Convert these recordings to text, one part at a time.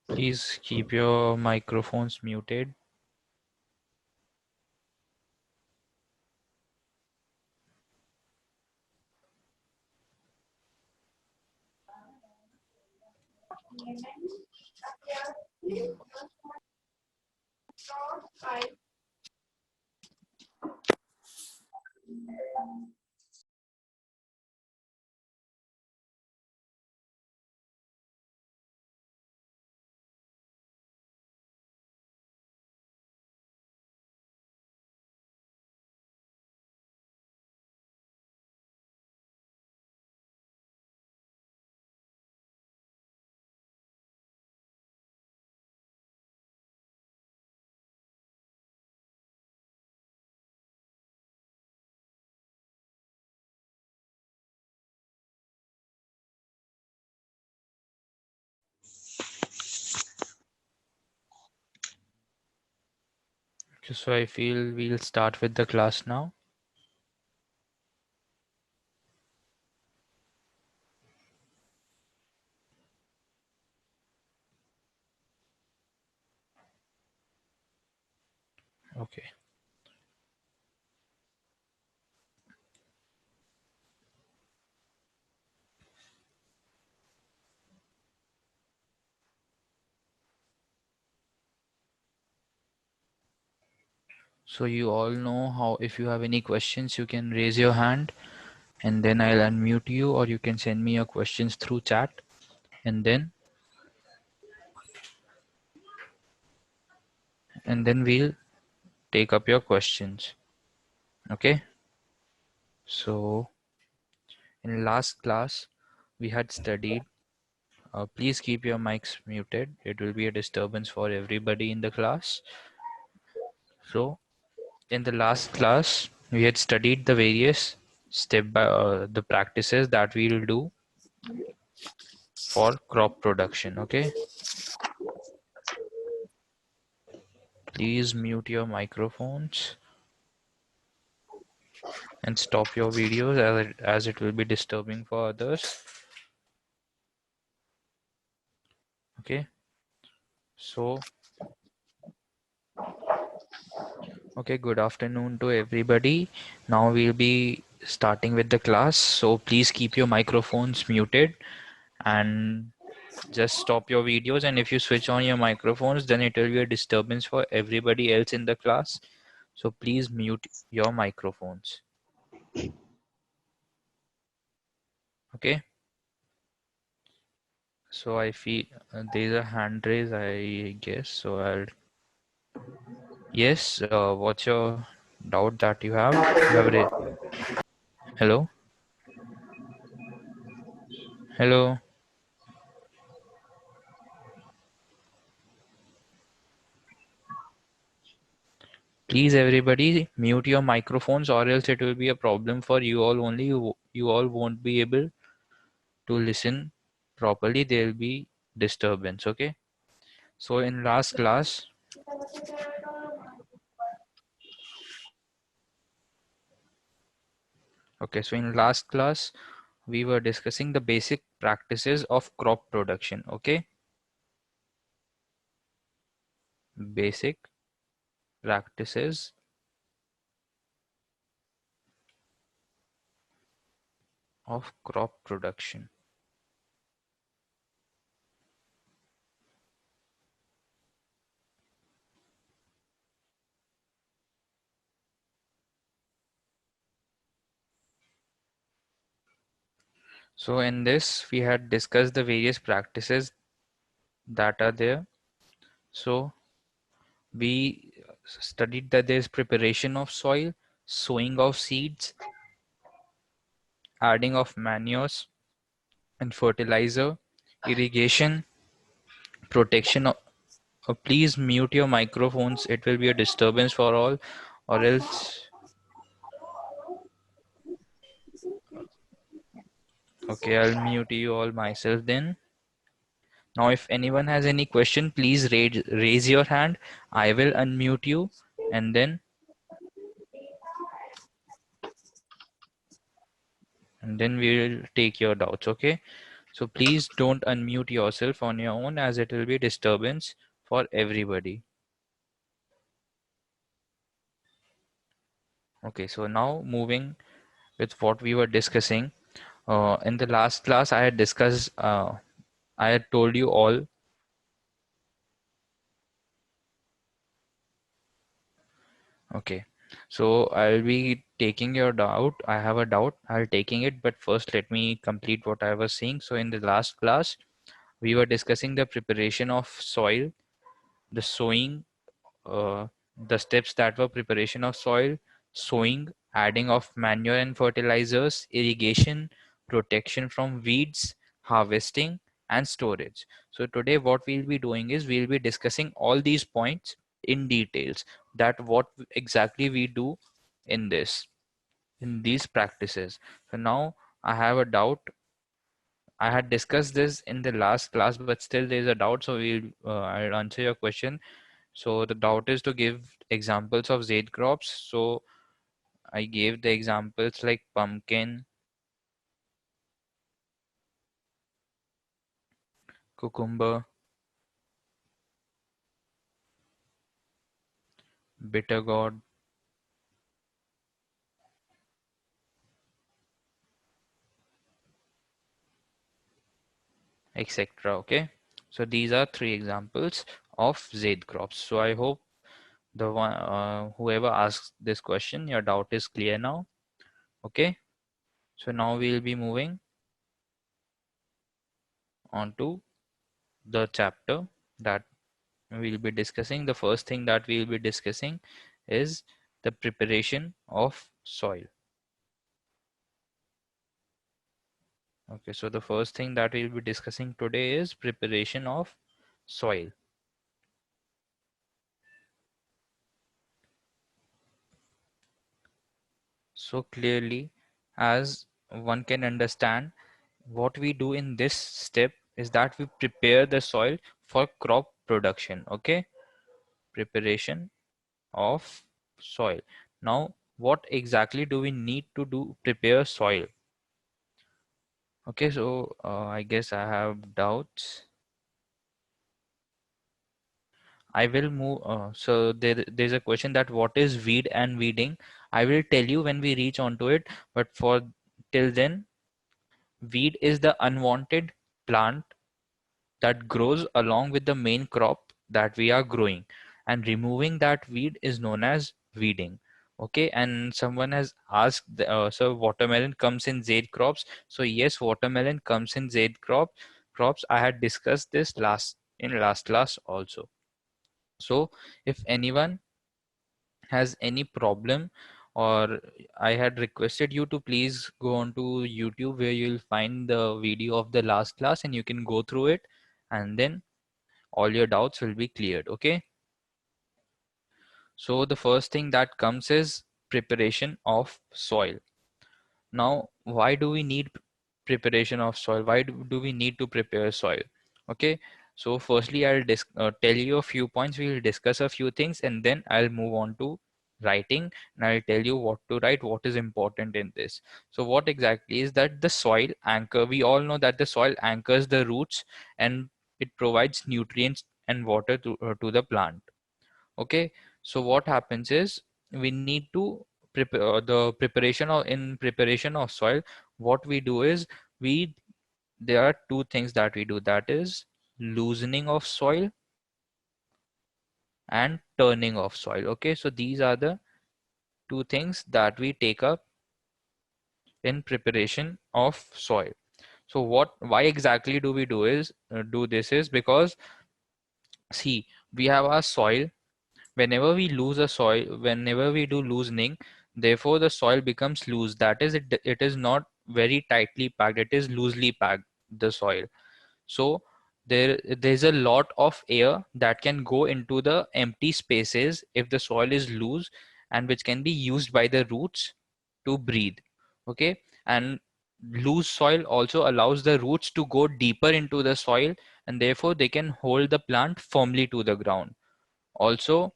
Please keep your microphones muted. So I feel we'll start with the class now. Okay. So you all know how, if you have any questions, you can raise your hand and then I'll unmute you, or you can send me your questions through chat and then we'll take up your questions. Okay. So in last class we had studied, please keep your mics muted. It will be a disturbance for everybody in the class. So in the last class we had studied the various the practices that we'll do for crop production. Okay. Please mute your microphones and stop your videos as it will be disturbing for others. Okay. So, okay, good afternoon to everybody. Now we'll be starting with the class. So please keep your microphones muted and just stop your videos. And if you switch on your microphones, then it will be a disturbance for everybody else in the class. So please mute your microphones. Okay. So I feel there's a hand raise, I guess. So I'll. Yes. What's your doubt that you have? Hello. Hello. Please, everybody, mute your microphones, or else it will be a problem for you all only. You all won't be able to listen properly. There will be disturbance. Okay. So in last class. Okay. So in last class, we were discussing the basic practices of crop production. Okay. Basic practices of crop production. So in this, we had discussed the various practices that are there. So we studied that there's preparation of soil, sowing of seeds, adding of manures and fertilizer, irrigation, protection of, please mute your microphones. It will be a disturbance for all, or else. Okay, I'll mute you all myself then. Now, if anyone has any question, please raise your hand. I will unmute you and then we will take your doubts. Okay. So please don't unmute yourself on your own, as it will be disturbance for everybody. Okay, so now moving with what we were discussing. In the last class, I had discussed, I had told you all. Okay, so I'll be taking your doubt. I have a doubt. I'll taking it, but first let me complete what I was saying. So in the last class, we were discussing the preparation of soil, the sowing, uh, the steps that were preparation of soil, sowing, adding of manure and fertilizers, irrigation, protection from weeds, harvesting, and storage. So today what we'll be doing is we'll be discussing all these points in details, that what exactly we do in this, in these practices. So now I have a doubt. I had discussed this in the last class, but still there's a doubt, so I'll answer your question. So the doubt is to give examples of zade crops. So I gave the examples like pumpkin, cucumber, bitter gourd, etc. Okay. So these are three examples of zade crops. So I hope the one whoever asks this question, your doubt is clear now. Okay. So now we'll be moving on to the chapter that we'll be discussing. The first thing that we'll be discussing is the preparation of soil. Okay, so the first thing that we'll be discussing today is preparation of soil. So clearly, as one can understand, what we do in this step is that we prepare the soil for crop production. Okay, preparation of soil. Now, what exactly do we need to do prepare soil? Okay, so I guess I have doubts. I will move. There's a question that what is weed and weeding. I will tell you when we reach onto it. But for till then, weed is the unwanted plant that grows along with the main crop that we are growing, and removing that weed is known as weeding. Okay, and someone has asked, so watermelon comes in zade crops. So yes, watermelon comes in zade crops. I had discussed this last class also. So if anyone has any problem, or I had requested you to please go on to YouTube, where you'll find the video of the last class and you can go through it, and then all your doubts will be cleared. Okay, so the first thing that comes is preparation of soil. Now, why do we need preparation of soil? Why do we need to prepare soil? Okay, so firstly, tell you a few points. We will discuss a few things, and then I'll move on to writing, and I'll tell you what to write, what is important in this. So what exactly is that? The soil anchor. We all know that the soil anchors the roots, and it provides nutrients and water to the plant. Okay, so what happens is we need to prepare the preparation of in preparation of soil. What we do is we there are two things that we do, that is loosening of soil and turning of soil. Okay, so these are the two things that we take up in preparation of soil. So why exactly do we do this is because, see, we have our soil. Whenever we do loosening, therefore the soil becomes loose. That is, it is not very tightly packed, it is loosely packed, the soil. So there's a lot of air that can go into the empty spaces if the soil is loose, and which can be used by the roots to breathe. Okay, and loose soil also allows the roots to go deeper into the soil, and therefore they can hold the plant firmly to the ground. Also,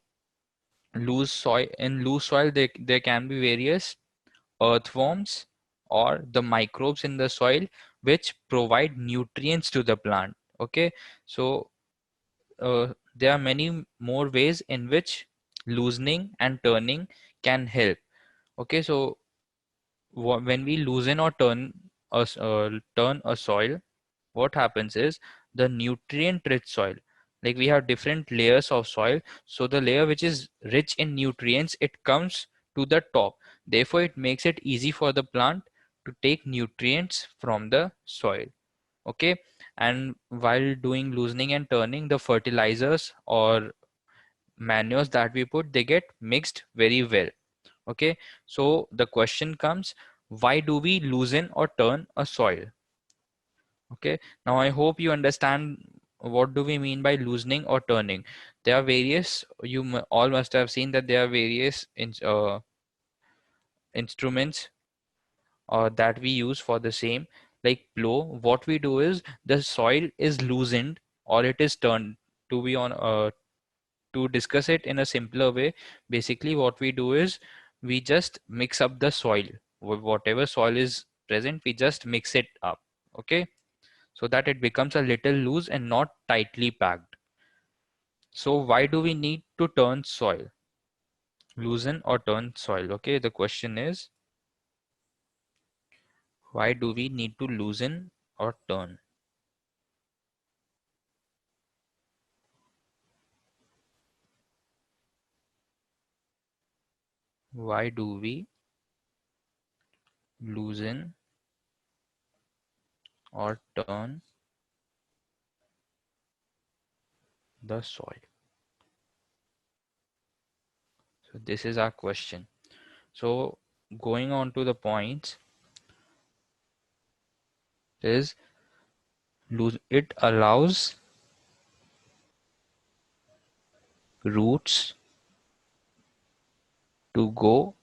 loose soil, there can be various earthworms or the microbes in the soil, which provide nutrients to the plant. Okay, so there are many more ways in which loosening and turning can help. Okay, so when we loosen or turn a soil, what happens is the nutrient rich soil, like we have different layers of soil, so the layer which is rich in nutrients, it comes to the top. Therefore it makes it easy for the plant to take nutrients from the soil. Okay, and while doing loosening and turning, the fertilizers or manures that we put, they get mixed very well. Okay, so the question comes, why do we loosen or turn a soil? Okay, now I hope you understand what do we mean by loosening or turning. There are various, all must have seen that there are various instruments that we use for the same, like plow. What we do is the soil is loosened or it is turned. To be on to discuss it in a simpler way, basically what we do is we just mix up the soil. Whatever soil is present, we just mix it up. Okay, so that it becomes a little loose and not tightly packed. So why do we need to turn soil? Loosen or turn soil? Okay, the question is, why do we need to loosen or turn? Why do we loosen or turn the soil? So this is our question. So going on to the points is, it allows roots to go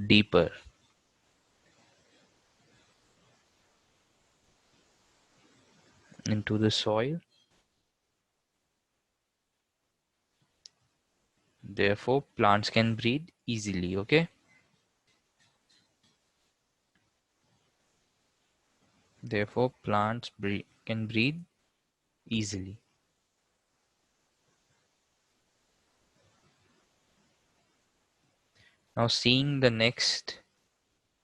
deeper into the soil. Therefore, plants can breathe easily. Okay. Therefore, plants can breathe easily. Now, seeing the next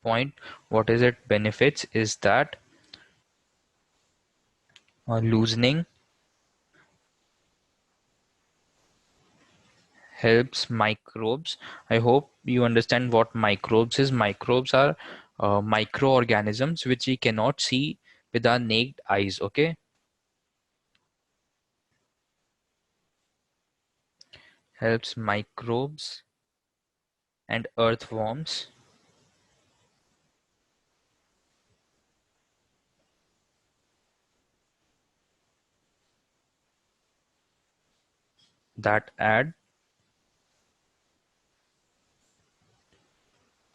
point, what is it benefits is that loosening helps microbes. I hope you understand what microbes is. Microbes are microorganisms which we cannot see with our naked eyes. Okay, helps microbes and earthworms that add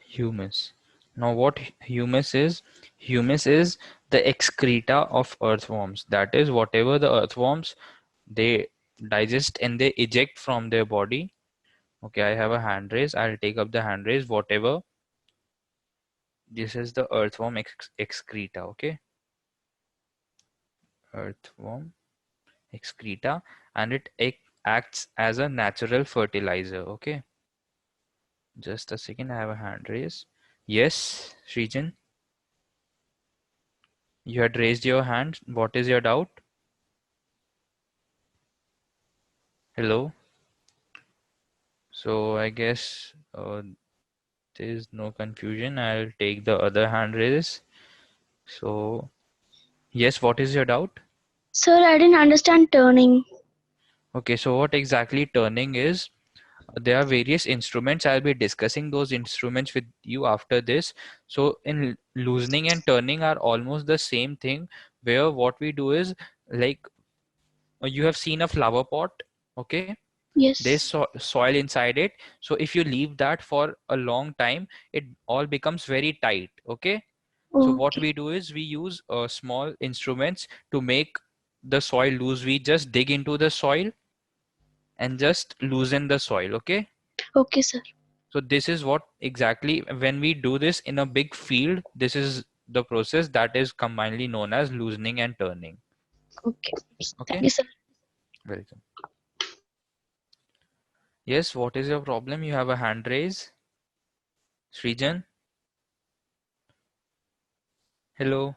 humus. Now, what humus is? Humus is the excreta of earthworms. That is, whatever the earthworms they digest and they eject from their body. Okay, I have a hand raise. I'll take up the hand raise. Whatever. This is the earthworm excreta. Okay, earthworm excreta, and it acts as a natural fertilizer. Okay, just a second. I have a hand raise. Yes, Srijan, you had raised your hand. What is your doubt? Hello. So I guess there is no confusion. I'll take the other hand raise. So yes, what is your doubt? Sir, I didn't understand turning. Okay, so what exactly turning is? There are various instruments. I'll be discussing those instruments with you after this. So in loosening and turning are almost the same thing, where what we do is, like, you have seen a flower pot. Okay, there's Yes. soil inside it. So if you leave that for a long time, it all becomes very tight. Okay, so what Okay. we do is we use small instruments to make the soil loose. We just dig into the soil and just loosen the soil. Okay, Okay, sir. so this is what exactly, when we do this in a big field, this is the process that is combinedly known as loosening and turning. Okay. Thank Okay, you, sir. welcome. Yes, what is your problem? You have a hand raise. Srijan, hello.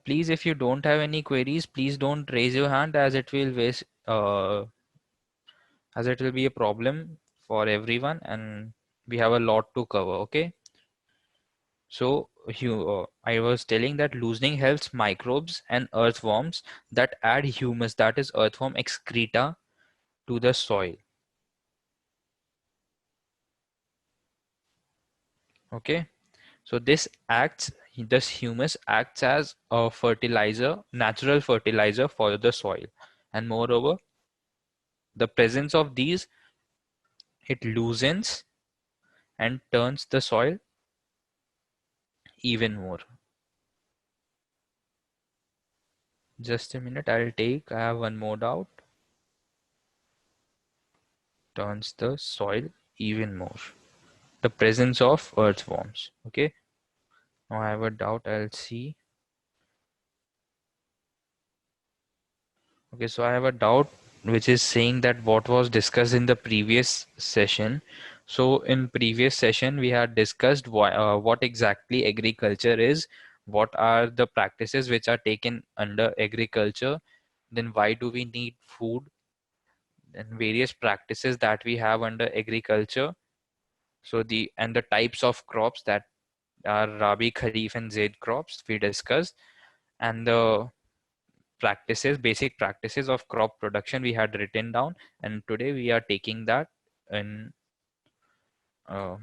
Please, if you don't have any queries, please don't raise your hand, as it will waste, as it will be a problem for everyone, and we have a lot to cover. Okay. So I was telling that loosening helps microbes and earthworms that add humus, that is earthworm excreta, to the soil. Okay. So this humus acts as a fertilizer, natural fertilizer for the soil. And moreover, the presence of these, it loosens and turns the soil even more. Just a minute, I have one more doubt. Turns the soil even more. The presence of earthworms. Okay. Now I have a doubt, I'll see. Okay, so I have a doubt which is saying that what was discussed in the previous session. So in previous session we had discussed what exactly agriculture is, what are the practices which are taken under agriculture, then why do we need food, and various practices that we have under agriculture. So the types of crops that are Rabi, Kharif and Zaid crops we discussed, and the basic practices of crop production we had written down, and today we are taking that in uh,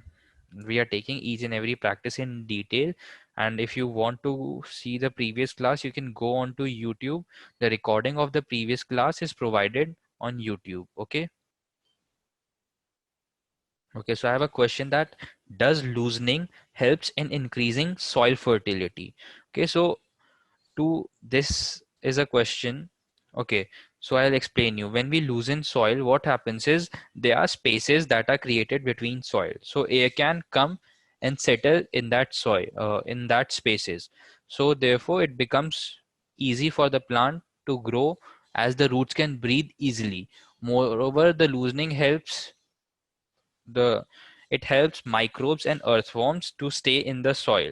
we are taking each and every practice in detail. And if you want to see the previous class, you can go on to YouTube. The recording of the previous class is provided on YouTube. Okay. Okay, so I have a question that does loosening helps in increasing soil fertility? Okay, so to this is a question. Okay, so I'll explain you. When we loosen soil, what happens is there are spaces that are created between soil, so air can come and settle in that soil, in that spaces. So therefore it becomes easy for the plant to grow, as the roots can breathe easily. Moreover, the loosening helps the it helps microbes and earthworms to stay in the soil.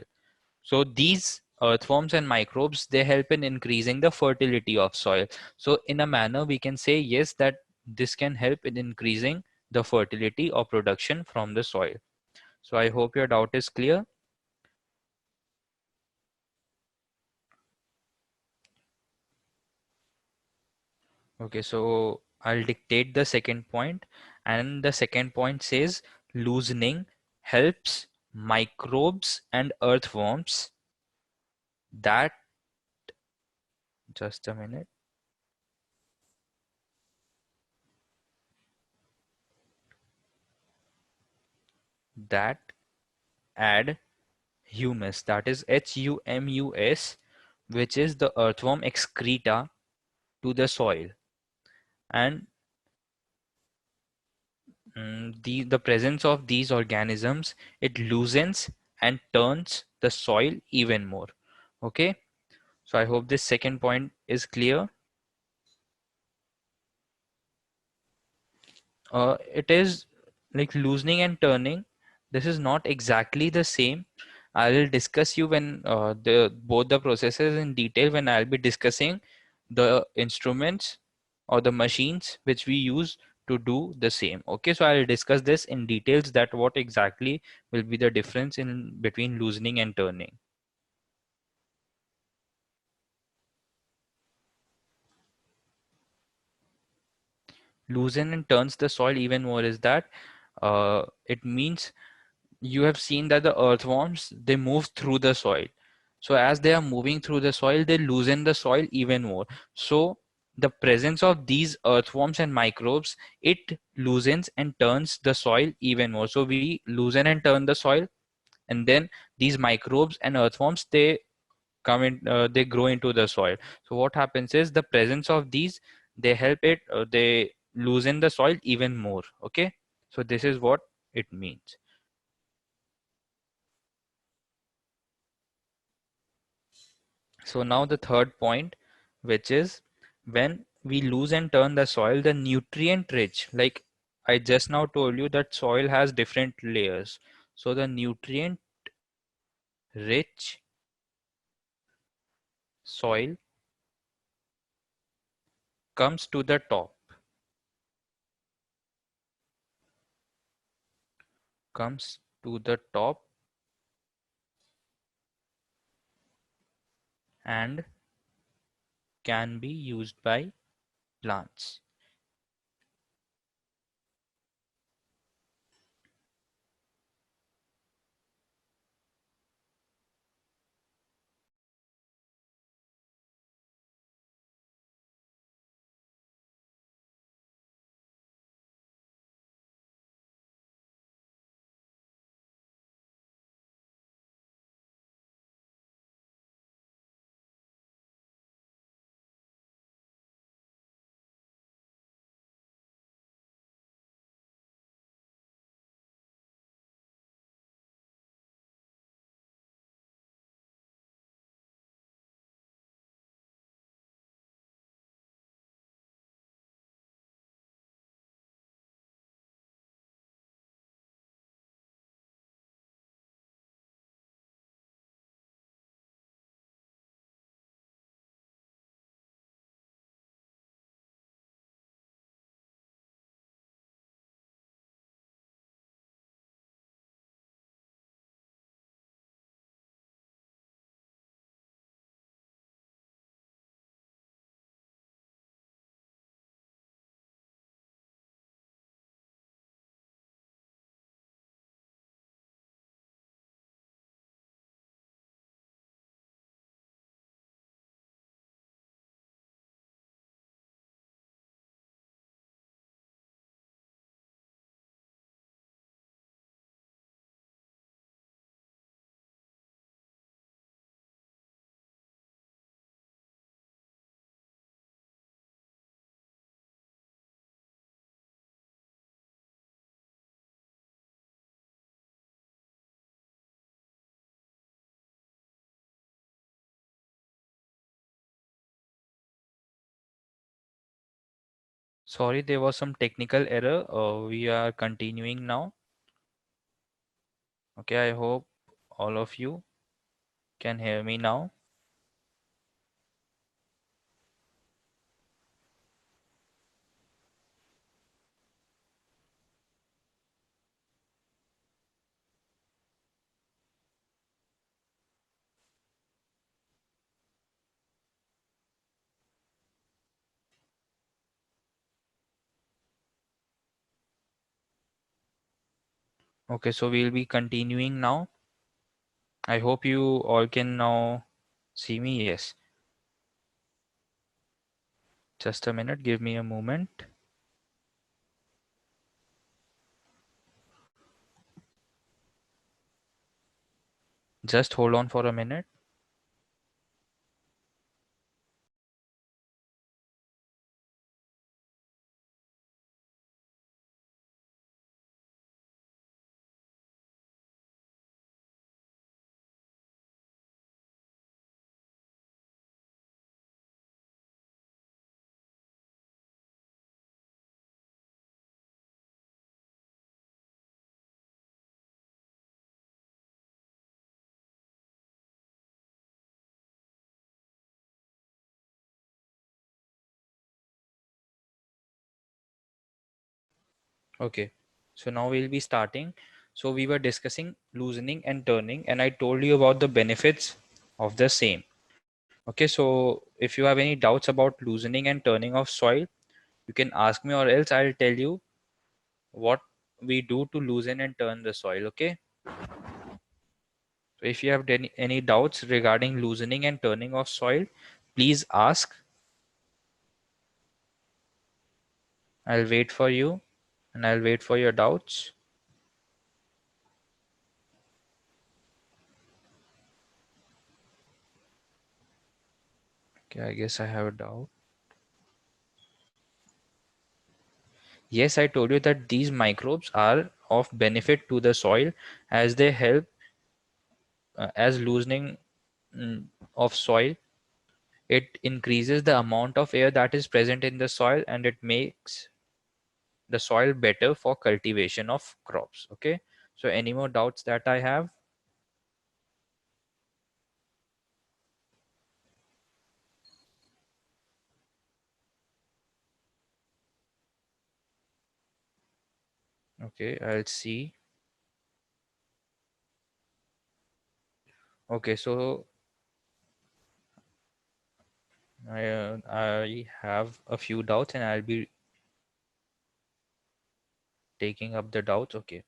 So these earthworms and microbes, they help in increasing the fertility of soil. So in a manner we can say yes, that this can help in increasing the fertility or production from the soil. So I hope your doubt is clear. Okay, so I'll dictate the second point, and the second point says loosening helps microbes and earthworms that just a minute that add humus, that is humus, which is the earthworm excreta, to the soil. And the presence of these organisms, it loosens and turns the soil even more. Okay, so I hope this second point is clear. It is like loosening and turning. This is not exactly the same. I will discuss you when the both the processes in detail, when I'll be discussing the instruments or the machines which we use to do the same. Okay, so I'll discuss this in details, that what exactly will be the difference in between loosening and turning. Loosen and turns the soil even more is that it means you have seen that the earthworms, they move through the soil. So as they are moving through the soil, they loosen the soil even more. So the presence of these earthworms and microbes, it loosens and turns the soil even more. So we loosen and turn the soil, and then these microbes and earthworms, they come in, they grow into the soil. So what happens is the presence of these, they help it, they loosen the soil even more. Okay, so this is what it means. So now the third point, which is when we lose and turn the soil, the nutrient rich, like I just now told you that soil has different layers. So the nutrient rich soil comes to the top, comes to the top and can be used by plants. Sorry, there was some technical error. We are continuing now. Okay, I hope all of you can hear me now. Okay, so we'll be continuing now. I hope you all can now see me. Yes. Just a minute. Give me a moment. Just hold on for a minute. Okay. So now we'll be starting. So we were discussing loosening and turning, and I told you about the benefits of the same. Okay, so if you have any doubts about loosening and turning of soil, you can ask me, or else I'll tell you what we do to loosen and turn the soil. Okay. So if you have any doubts regarding loosening and turning of soil, please ask. I'll wait for you and I'll wait for your doubts. Okay, I guess I have a doubt. Yes, I told you that these microbes are of benefit to the soil as they help as loosening of soil. It increases the amount of air that is present in the soil, and it makes the soil better for cultivation of crops. Okay, so any more doubts that I have? Okay, I'll see. Okay, so I have a few doubts and I'll be taking up the doubts. Okay,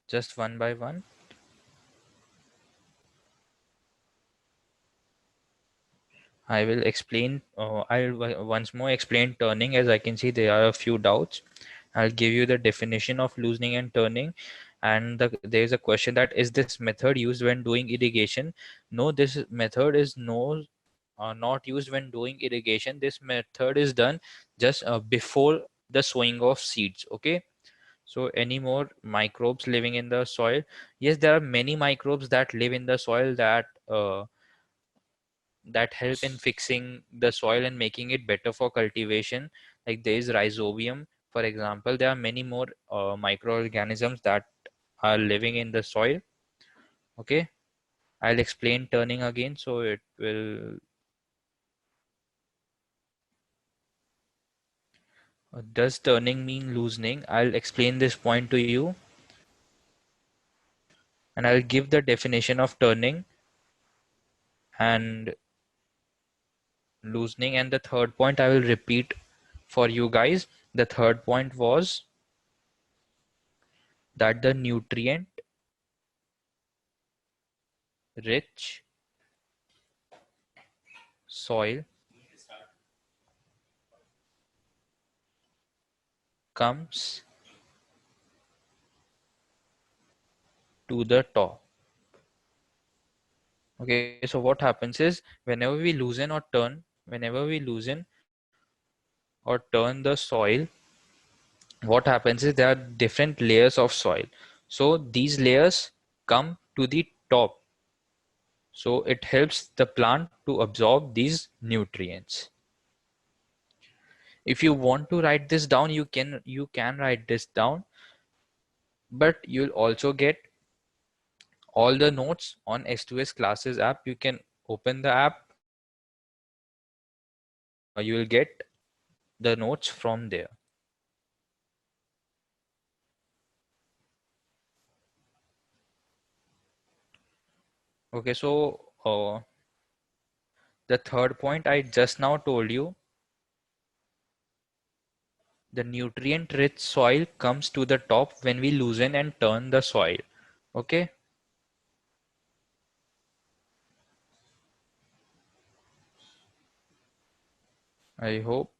just one by one. I will explain. Once more explain turning, as I can see there are a few doubts. I'll give you the definition of loosening and turning, and there is a question that is this method used when doing irrigation? No, this method is not used when doing irrigation. This method is done just before the sowing of seeds. Okay. So any more microbes living in the soil? Yes, there are many microbes that live in the soil that help in fixing the soil and making it better for cultivation. Like there is rhizobium, for example. There are many more microorganisms that are living in the soil. Okay, I'll explain turning again, so it will. Does turning mean loosening? I'll explain this point to you, and I'll give the definition of turning and loosening. And the third point I will repeat for you guys. The third point was that the nutrient rich soil comes to the top. Okay, so what happens is whenever we loosen or turn the soil, what happens is there are different layers of soil. So these layers come to the top. So it helps the plant to absorb these nutrients. If you want to write this down, you can write this down, but you'll also get all the notes on S2S classes app. You can open the app and you will get the notes from there. Okay, so the third point I just now told you, the nutrient rich soil comes to the top when we loosen and turn the soil. Okay, I hope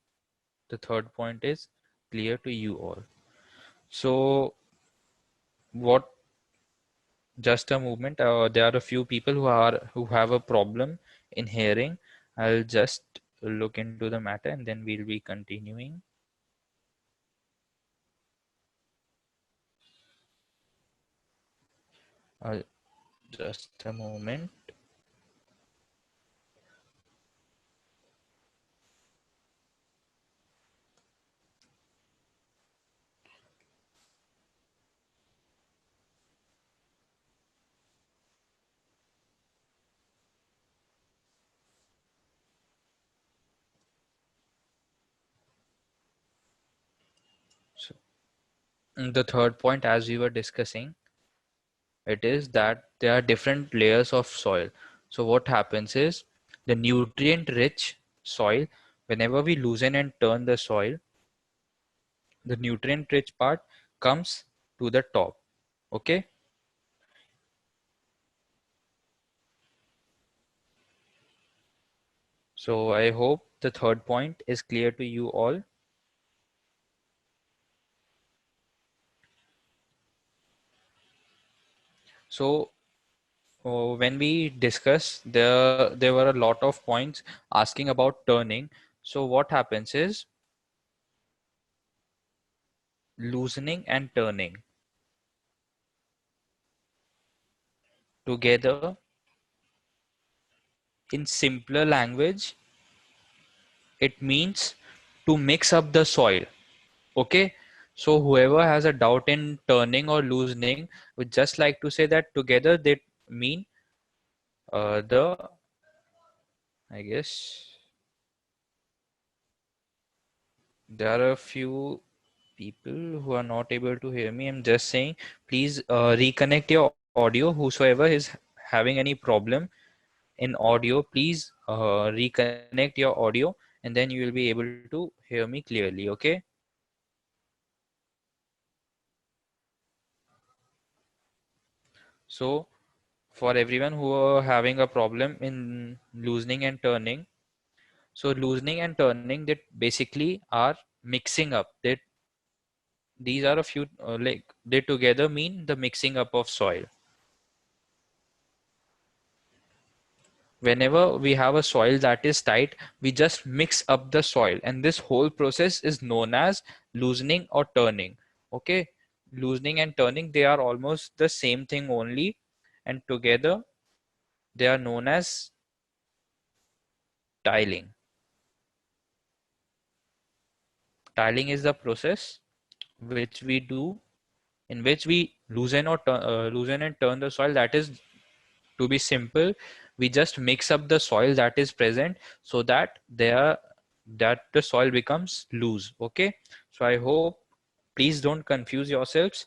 the third point is clear to you all. So what, just a movement, there are a few people who have a problem in hearing. I'll just look into the matter and then we'll be continuing. uh, just a moment. So the third point, as we were discussing, it is that there are different layers of soil. So what happens is the nutrient rich soil, whenever we loosen and turn the soil, the nutrient rich part comes to the top. Okay, so I hope the third point is clear to you all. So when we discuss, there were a lot of points asking about turning. So what happens is loosening and turning together, in simpler language, it means to mix up the soil. Okay, so whoever has a doubt in turning or loosening would just like to say that together they mean the, I guess there are a few people who are not able to hear me. I'm just saying, please reconnect your audio. Whosoever is having any problem in audio, please reconnect your audio, and then you will be able to hear me clearly. Okay. So for everyone who are having a problem in loosening and turning, so loosening and turning, that basically are mixing up. That these are a few like they together mean the mixing up of soil. Whenever we have a soil that is tight, we just mix up the soil, and this whole process is known as loosening or turning. Okay, loosening and turning, they are almost the same thing only, and together they are known as tiling. Tiling is the process which we do, in which we loosen and turn the soil. That is, to be simple, we just mix up the soil that is present so that the soil becomes loose. Okay, so I hope, please don't confuse yourselves.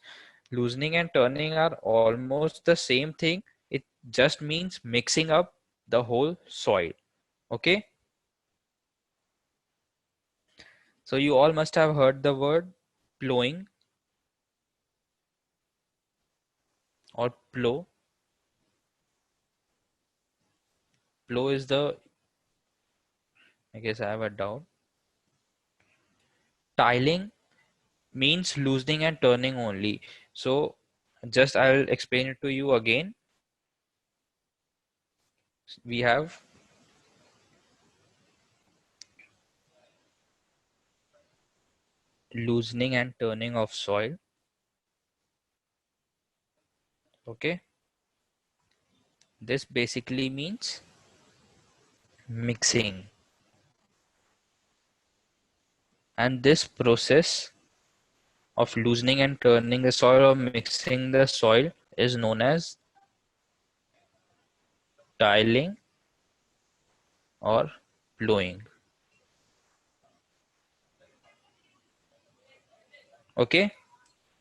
Loosening and turning are almost the same thing. It just means mixing up the whole soil. Okay, so you all must have heard the word plowing or plow. Plow is the, I guess I have a doubt. Tiling means loosening and turning only. So just I'll explain it to you again. We have loosening and turning of soil. Okay, this basically means mixing, and this process of loosening and turning the soil or mixing the soil is known as tiling or plowing. Okay,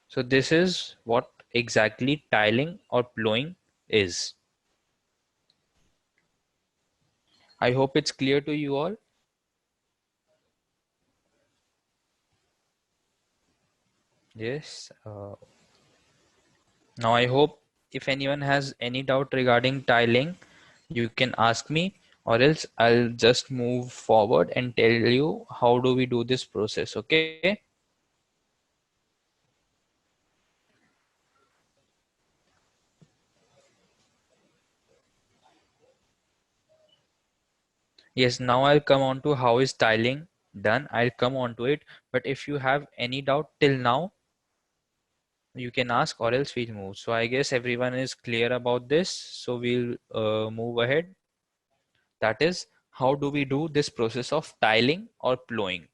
so this is what exactly tiling or plowing is. I hope it's clear to you all. Yes. Now I hope if anyone has any doubt regarding tiling, you can ask me, or else I'll just move forward and tell you how do we do this process. Okay. Yes, now I'll come on to how is tiling done. I'll come on to it. But if you have any doubt till now, you can ask, or else we'll move. So I guess everyone is clear about this. So we'll move ahead. That is, how do we do this process of tiling or plowing?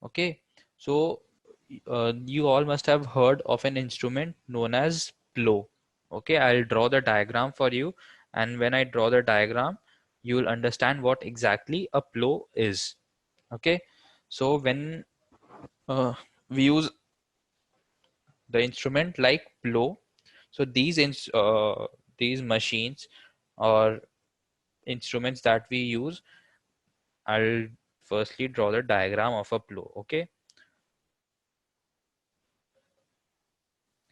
Okay, so you all must have heard of an instrument known as plow. Okay, I'll draw the diagram for you, and when I draw the diagram, you will understand what exactly a plow is. Okay, so when we use the instrument like plow, so these machines or instruments that we use, I'll firstly draw the diagram of a plow. Okay,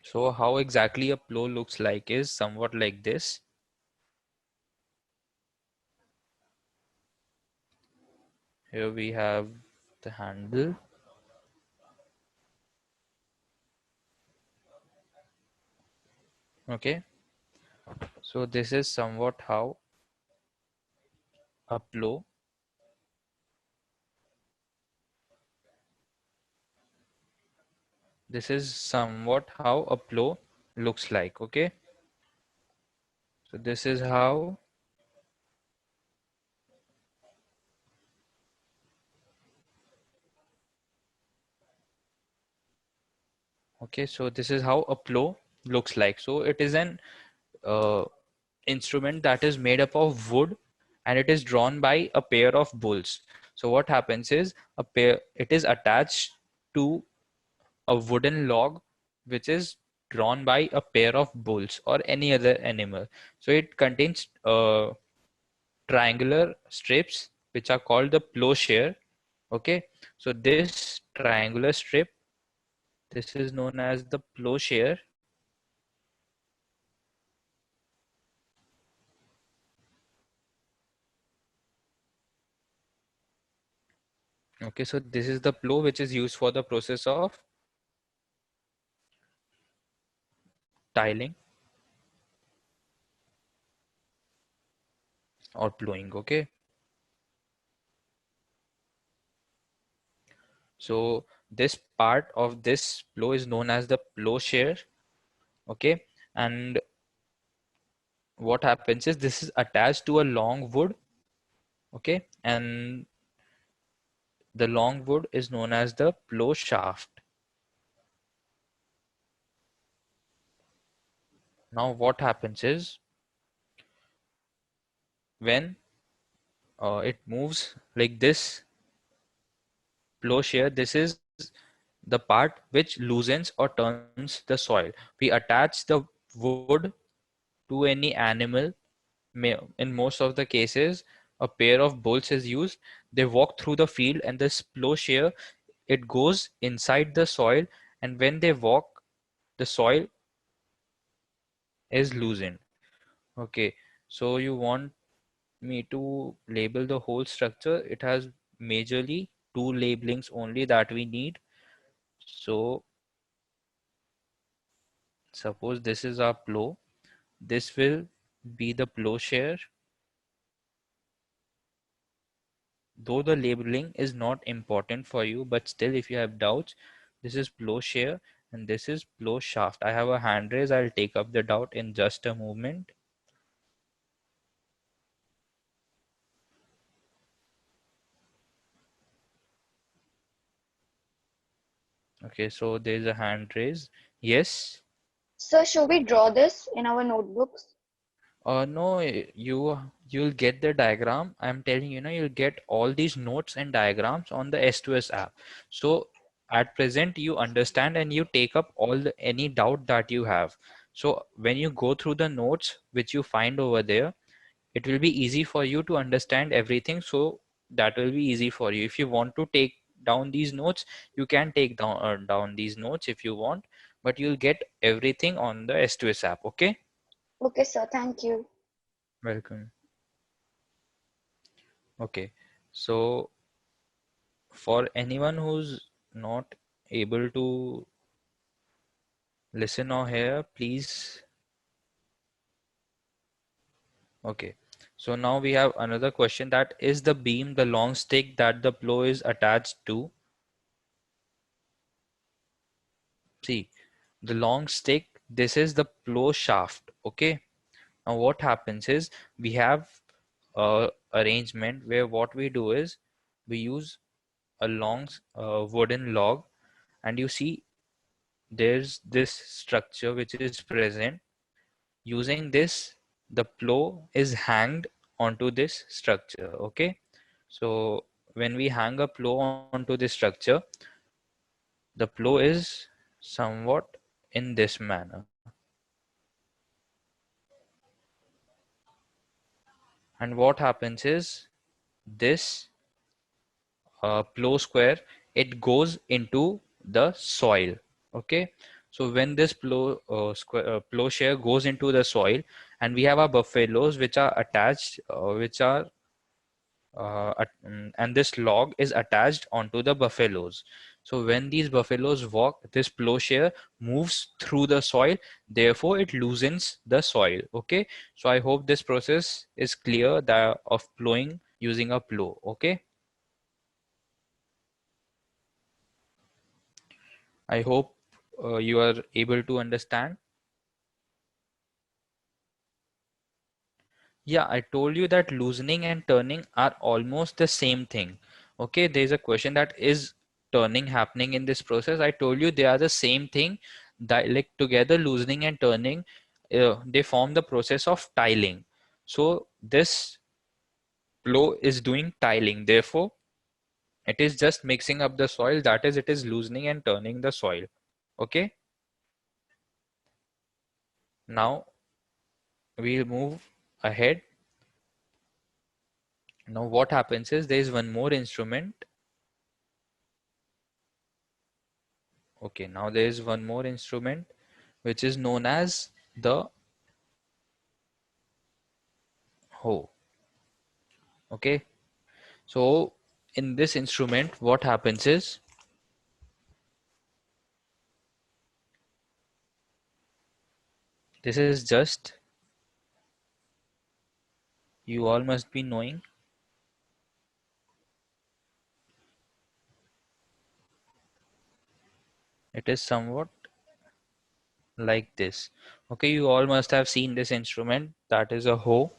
so how exactly a plow looks like is somewhat like this. Here we have the handle. Okay, so this is somewhat how a plow, this is somewhat how a plow looks like. Okay, so this is how Okay, so this is how a plow looks like. So it is an uh, instrument that is made up of wood, and it is drawn by a pair of bulls. So what happens is it is attached to a wooden log which is drawn by a pair of bulls or any other animal. So it contains triangular strips which are called the plowshare. Okay, so this triangular strip, this is known as the plowshare. Okay, so this is the plow which is used for the process of tiling or plowing. Okay, so this part of this plow is known as the plowshare. Okay, and what happens is this is attached to a long wood. Okay, and the long wood is known as the plow shaft. Now what happens is when it moves like this plowshare, this is the part which loosens or turns the soil. We attach the wood to any animal. In most of the cases, a pair of bulls is used. They walk through the field, and this plowshare, it goes inside the soil, and when they walk, the soil is loosened. Okay, so you want me to label the whole structure? It has majorly two labelings only that we need. So suppose this is our plow. This will be the plowshare. Though the labeling is not important for you, but still if you have doubts, this is plowshare and this is plow shaft. I have a hand raise. I'll take up the doubt in just a moment. Okay, so there's a hand raise. Yes. So should we draw this in our notebooks? No, you'll get the diagram. I'm telling you, you'll get all these notes and diagrams on the S2S app. So at present, you understand and you take up any doubt that you have. So when you go through the notes which you find over there, it will be easy for you to understand everything. So that will be easy for you. If you want to take down these notes, you can take down these notes if you want, but you'll get everything on the S2S app. Okay? Okay, sir, thank you. Welcome. Okay, so for anyone who's not able to listen or hear, please. Okay, so now we have another question, that is the beam the long stick that the plow is attached to? See, the long stick, this is the plow shaft. Okay, now what happens is we have a arrangement where what we do is we use a long wooden log, and you see there's this structure which is present. Using this, the plow is hanged onto this structure. Okay, so when we hang a plow onto this structure, the plow is somewhat in this manner, and what happens is this plow square, it goes into the soil. Okay, so when this plowshare goes into the soil, and we have our buffaloes which are attached, and this log is attached onto the buffaloes. So when these buffaloes walk, this plowshare moves through the soil, therefore it loosens the soil. Okay, so I hope this process is clear, that of plowing using a plow. Okay, I hope you are able to understand. Yeah, I told you that loosening and turning are almost the same thing. Okay, there's a question that is turning happening in this process. I told you they are the same thing, that like together loosening and turning, they form the process of tiling. So this plow is doing tiling, therefore it is just mixing up the soil, that is it is loosening and turning the soil. Okay, now we'll move ahead. Now what happens is there is one more instrument. Okay, now there is one more instrument which is known as the hoe. Okay, so in this instrument what happens is, this is just, you all must be knowing, it is somewhat like this. Okay, you all must have seen this instrument, that is a hoe.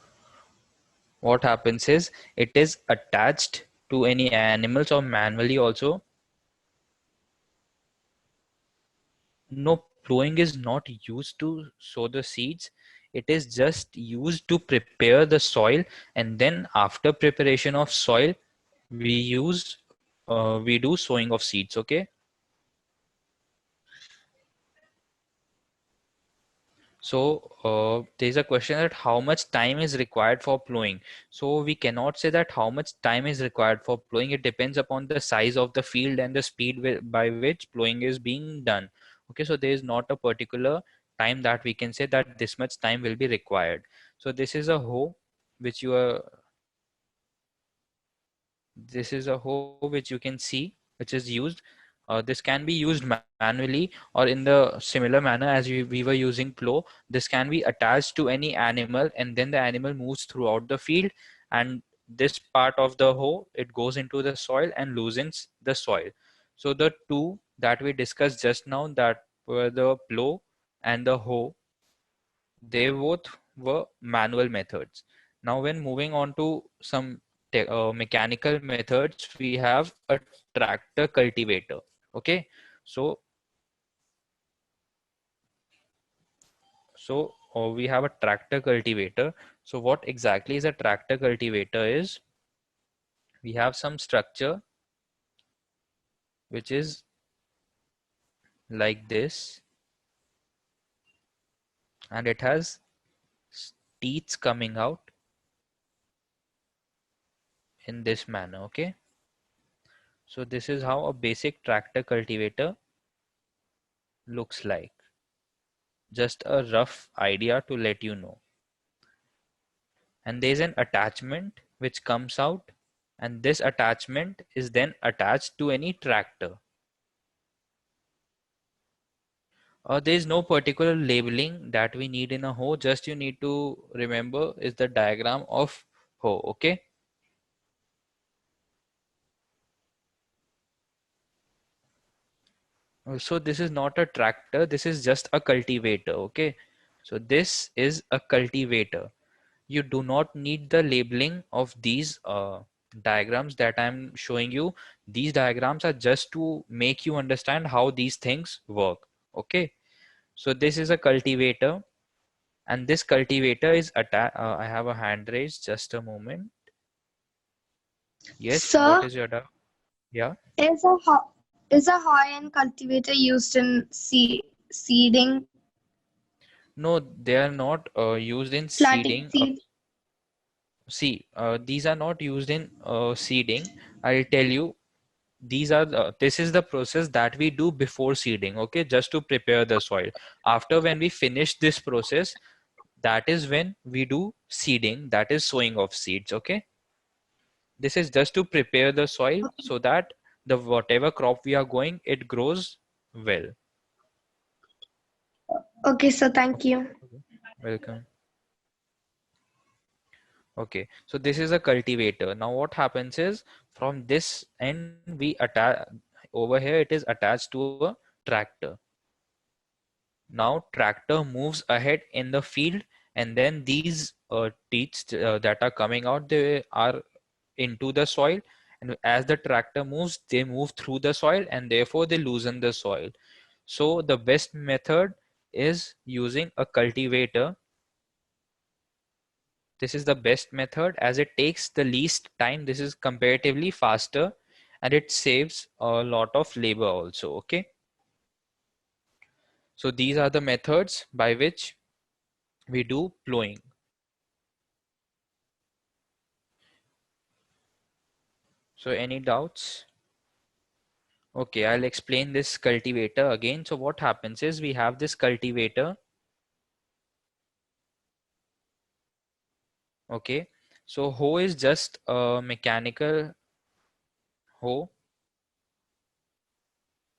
What happens is it is attached to any animals or manually also. No, plowing is not used to sow the seeds. It is just used to prepare the soil, and then after preparation of soil, we do sowing of seeds. Okay. So there's a question that how much time is required for plowing. So we cannot say that how much time is required for plowing. It depends upon the size of the field and the speed by which plowing is being done. Okay, so there is not a particular time that we can say that this much time will be required. So this is a hoe which you are, this is a hoe which you can see, which is used. This can be used manually or in the similar manner as we were using plow. This can be attached to any animal, and then the animal moves throughout the field, and this part of the hoe, it goes into the soil and loosens the soil. So the two that we discussed just now, that were the plow and the hoe, they both were manual methods. Now when moving on to some mechanical methods, we have a tractor cultivator. Okay, so we have a tractor cultivator. So what exactly is a tractor cultivator is, we have some structure which is like this, and it has teeth coming out in this manner. Okay, so this is how a basic tractor cultivator looks like. Just a rough idea to let you know. And there's an attachment which comes out, and this attachment is then attached to any tractor. There's no particular labeling that we need in a hoe, just you need to remember is the diagram of hoe. Okay, so this is not a tractor, this is just a cultivator. Okay, so this is a cultivator. You do not need the labeling of these diagrams that I'm showing you. These diagrams are just to make you understand how these things work. Okay, so this is a cultivator, and this cultivator is attached. I have a hand raised, just a moment. Yes, what Sir, is your doubt? Yeah, is a hoe and cultivator used in seeding, no, they are not used in planting seeding. seeds? See, these are not used in seeding. I'll tell you, these are this is the process that we do before seeding. Okay, just to prepare the soil. After, when we finish this process, that is when we do seeding, that is sowing of seeds. Okay, this is just to prepare the soil so that the whatever crop we are going, it grows well. Okay, sir, thank Okay, you. welcome. Okay, so this is a cultivator. Now what happens is, from this end we attach, over here it is attached to a tractor. Now tractor moves ahead in the field, and then these teeth that are coming out, they are into the soil, and as the tractor moves, they move through the soil and therefore they loosen the soil. So the best method is using a cultivator. This is the best method as it takes the least time. This is comparatively faster and it saves a lot of labor also. Okay. So these are the methods by which we do plowing. So any doubts? Okay, I'll explain this cultivator again. So what happens is we have this cultivator. Okay. So hoe is just a mechanical hoe.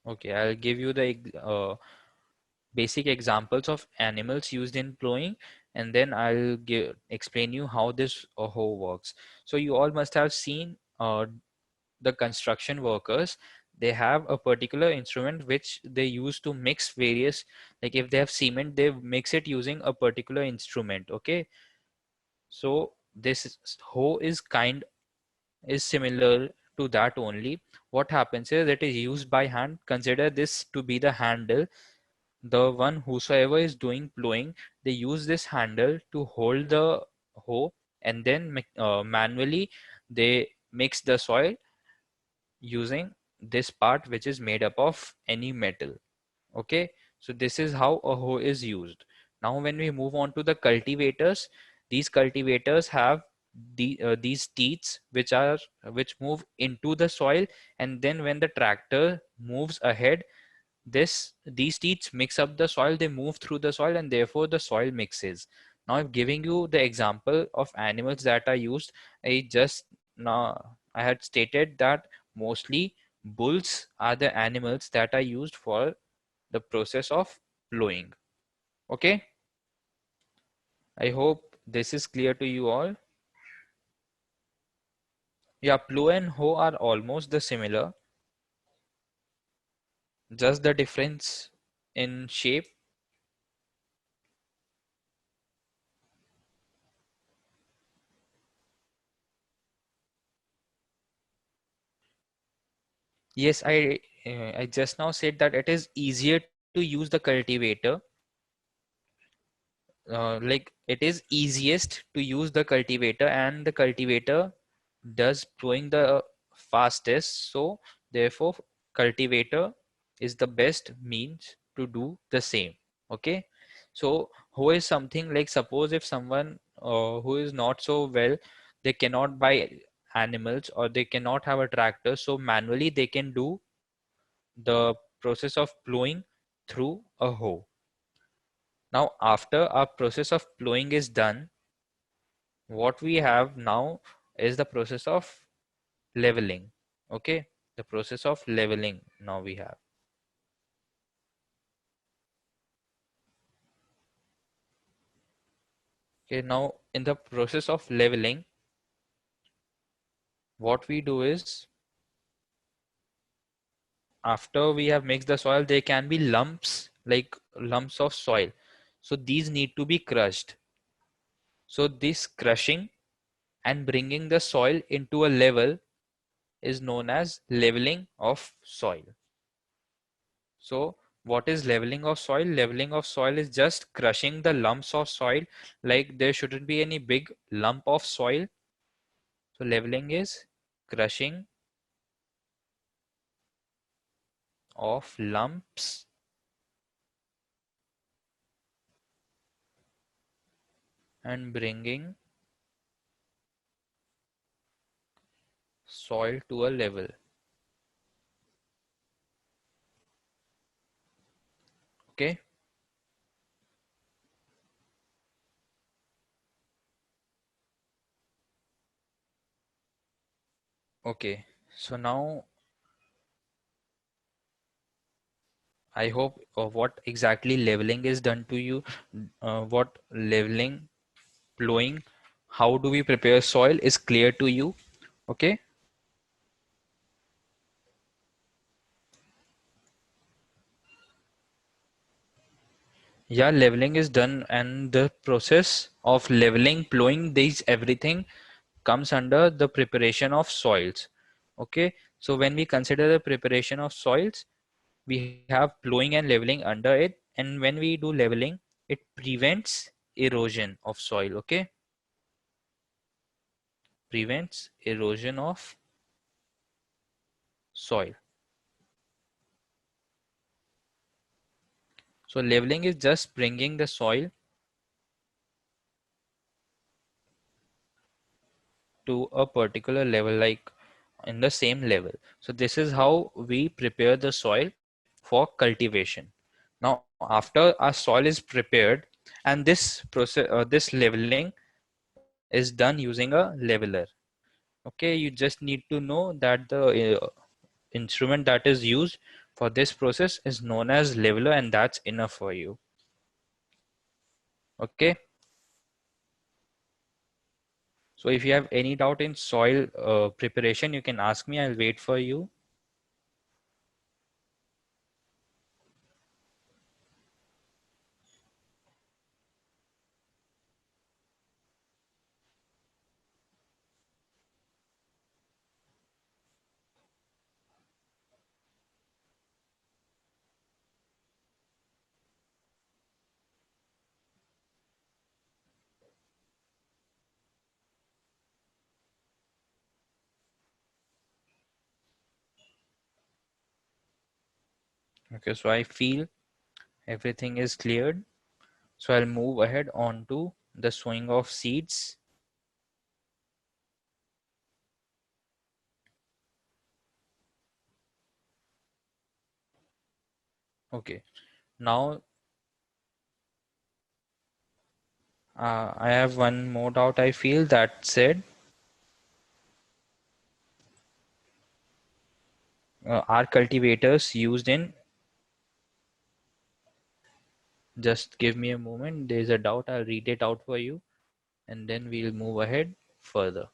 Okay, I'll give you the basic examples of animals used in plowing, and then I'll explain you how this hoe works. So you all must have seen the construction workers. They have a particular instrument which they use to mix various, like if they have cement, they mix it using a particular instrument. Okay, so this hoe is similar to that only. What happens is it is used by hand. Consider this to be the handle. The one whosoever is doing plowing, they use this handle to hold the hoe, and then manually they mix the soil using this part which is made up of any metal. Okay, so this is how a hoe is used. Now when we move on to the cultivators, these cultivators have these teats which move into the soil, and then when the tractor moves ahead, these teats mix up the soil, they move through the soil, and therefore the soil mixes. Now I'm giving you the example of animals that are used. I had stated that mostly bulls are the animals that are used for the process of plowing. Okay, I hope this is clear to you all. Yeah, plow and hoe are almost the similar, just the difference in shape. Yes, I just now said that it is easier to use the cultivator. Like it is easiest to use the cultivator, and the cultivator does plowing the fastest. So therefore, cultivator is the best means to do the same. Okay. So hoe is something like, suppose if someone who is not so well, they cannot buy animals or they cannot have a tractor, so manually they can do the process of plowing through a hoe. Now, after our process of plowing is done, what we have now is the process of leveling. Okay, the process of leveling now we have. Okay, now in the process of leveling, what we do is, after we have mixed the soil, there can be lumps, like lumps of soil. So these need to be crushed. So this crushing and bringing the soil into a level is known as leveling of soil. So what is leveling of soil? Leveling of soil is just crushing the lumps of soil. Like there shouldn't be any big lump of soil. So leveling is crushing of lumps and bringing soil to a level. Okay. Okay. So now I hope what exactly leveling is done to you, what leveling, plowing, how do we prepare soil is clear to you. Okay. Yeah, leveling is done, and the process of leveling, plowing, these everything comes under the preparation of soils. Okay, so when we consider the preparation of soils, we have plowing and leveling under it, and when we do leveling, it prevents erosion of soil. Okay, prevents erosion of soil. So leveling is just bringing the soil to a particular level, like in the same level. So this is how we prepare the soil for cultivation. Now after our soil is prepared, and this process, this leveling is done using a leveler. Okay, you just need to know that the instrument that is used for this process is known as leveler, and that's enough for you. Okay, so if you have any doubt in soil preparation, you can ask me. I'll wait for you. Okay, so I feel everything is cleared. So I'll move ahead on to the sowing of seeds. Okay, now I have one more doubt. I feel that said, are cultivators used in, just give me a moment. There's a doubt. I'll read it out for you, and then we'll move ahead further.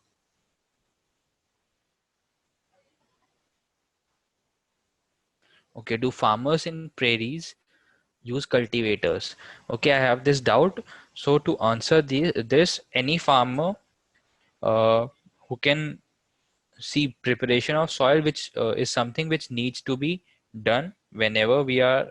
Okay, do farmers in prairies use cultivators? Okay, I have this doubt. So to answer this, any farmer uh, who can see preparation of soil, which is something which needs to be done whenever we are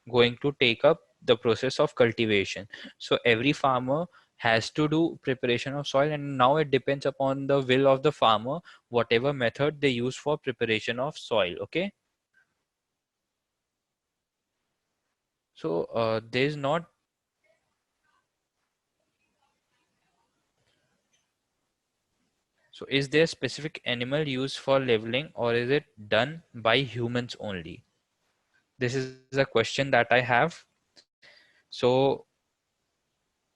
going to take up the process of cultivation. So every farmer has to do preparation of soil, and now it depends upon the will of the farmer, whatever method they use for preparation of soil. Okay, so there's not, so is there specific animal used for leveling, or is it done by humans only? This is a question that I have. So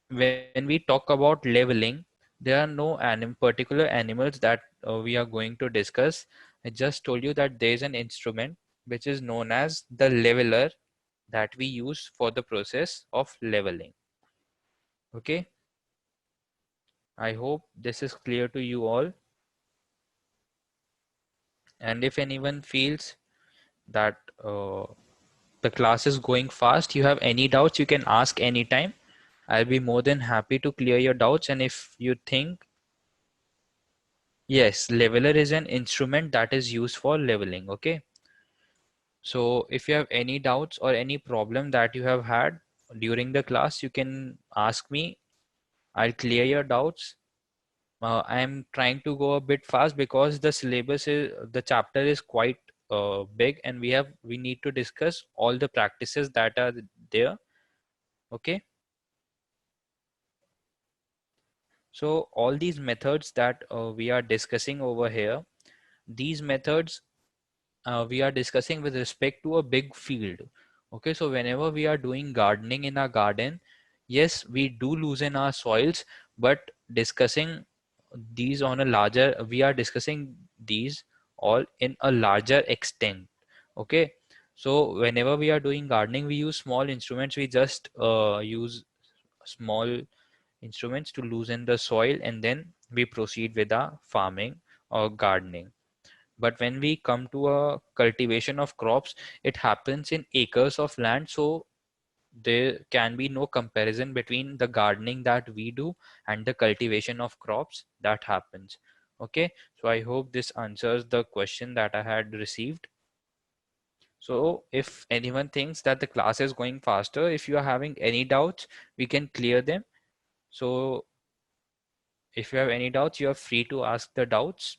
when we talk about leveling, there are no particular animals that we are going to discuss. I just told you that there is an instrument which is known as the leveler that we use for the process of leveling. Okay, I hope this is clear to you all. And if anyone feels that the class is going fast, you have any doubts, you can ask anytime. I'll be more than happy to clear your doubts. And if you think, yes, leveler is an instrument that is used for leveling. Okay, so if you have any doubts or any problem that you have had during the class, you can ask me. I'll clear your doubts. I'm trying to go a bit fast because the syllabus is, the chapter is quite big, and we need to discuss all the practices that are there. Okay, so all these methods that we are discussing over here, these methods we are discussing with respect to a big field. Okay, so whenever we are doing gardening in our garden, yes, we do loosen our soils, but discussing these on a larger, we are discussing these all in a larger extent. Okay, so whenever we are doing gardening, we use small instruments. We just use small instruments to loosen the soil, and then we proceed with our farming or gardening. But when we come to a cultivation of crops, it happens in acres of land. So there can be no comparison between the gardening that we do and the cultivation of crops that happens. Okay, so I hope this answers the question that I had received. So if anyone thinks that the class is going faster, if you are having any doubts, we can clear them. So if you have any doubts, you are free to ask the doubts.